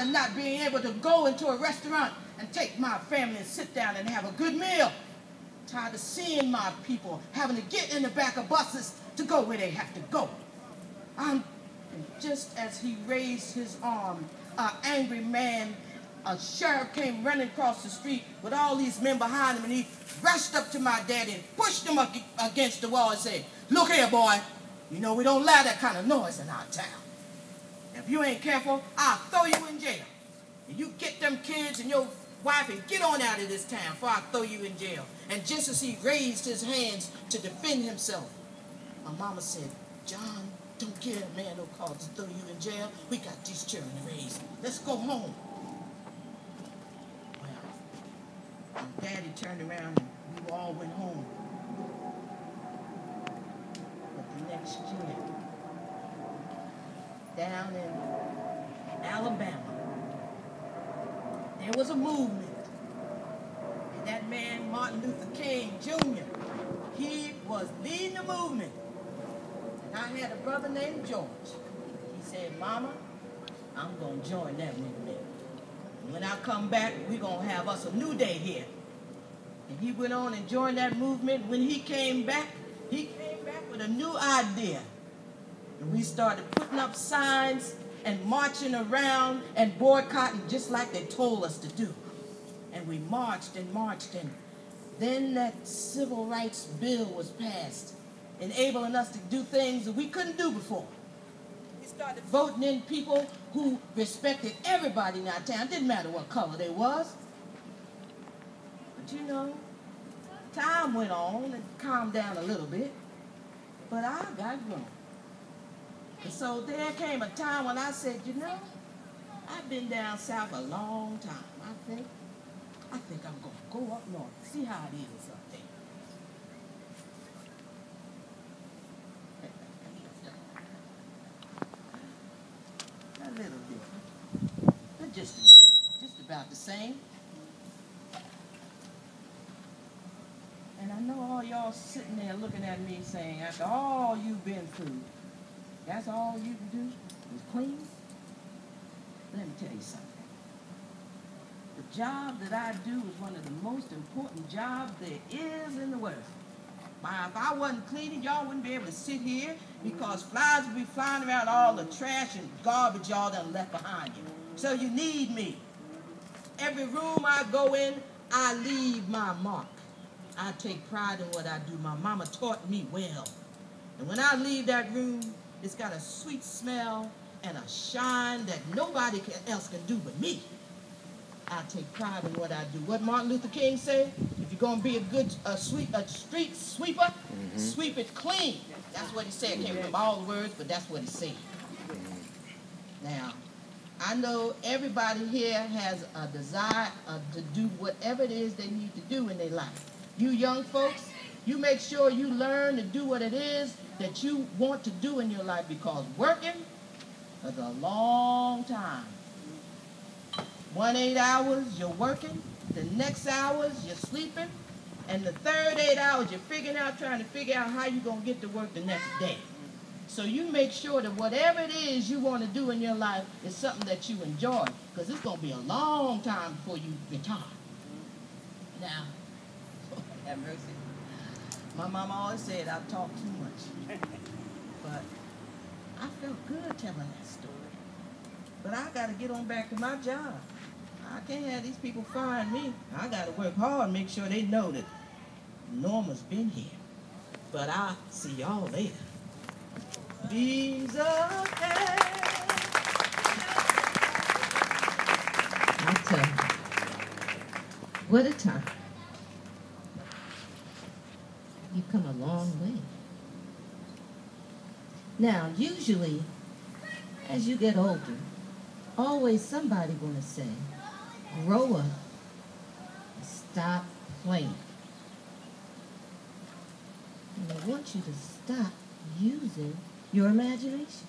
tired of not being able to go into a restaurant and take my family and sit down and have a good meal. Tired of seeing my people having to get in the back of buses to go where they have to go. And just as he raised his arm, an angry man, a sheriff came running across the street with all these men behind him, and he rushed up to my daddy and pushed him against the wall and said, "Look here, boy, you know we don't allow that kind of noise in our town. If you ain't careful, I'll throw you in jail. And you get them kids and your wife and get on out of this town before I throw you in jail." And just as he raised his hands to defend himself, my mama said, "John, don't give that man no cause to throw you in jail. We got these children to raise. Let's go home." Well, my daddy turned around and we all went home. But the next year, down in Alabama, there was a movement. And that man, Martin Luther King Jr., he was leading the movement. And I had a brother named George. He said, "Mama, I'm going to join that movement. And when I come back, we're going to have us a new day here." And he went on and joined that movement. When he came back with a new idea. And we started putting up signs and marching around and boycotting just like they told us to do. And we marched and marched, and then that civil rights bill was passed, enabling us to do things that we couldn't do before. We started voting in people who respected everybody in our town. Didn't matter what color they was. But you know, time went on and calmed down a little bit, but I got grown. And so there came a time when I said, you know, I've been down south a long time. I think I'm going to go up north, see how it is up there. A little bit, but just about the same. And I know all y'all sitting there looking at me saying, after all you've been through, that's all you can do is clean? Let me tell you something. The job that I do is one of the most important jobs there is in the world. If I wasn't cleaning, y'all wouldn't be able to sit here because flies would be flying around all the trash and garbage y'all done left behind you. So you need me. Every room I go in, I leave my mark. I take pride in what I do. My mama taught me well. And when I leave that room, it's got a sweet smell and a shine that nobody else can do but me. I take pride in what I do. What Martin Luther King said, if you're going to be a good street sweeper, sweep it clean. That's what he said. I can't remember all the words, but that's what he said. Now, I know everybody here has a desire to do whatever it is they need to do in their life. You young folks, you make sure you learn to do what it is that you want to do in your life, because working is a long time. 8 hours you're working, the next hours you're sleeping, and the third 8 hours you're trying to figure out how you're going to get to work the next day. So you make sure that whatever it is you want to do in your life is something that you enjoy, because it's going to be a long time before you retire. Now, Lord have mercy. My mama always said I talk too much, but I felt good telling that story. But I got to get on back to my job. I can't have these people firing me. I got to work hard and make sure they know that Norma's been here. But I'll see y'all later. Bees of hay. I tell you, what a time. You've come a long way. Now, usually, as you get older, always somebody gonna say, grow up and stop playing. And I want you to stop using your imagination.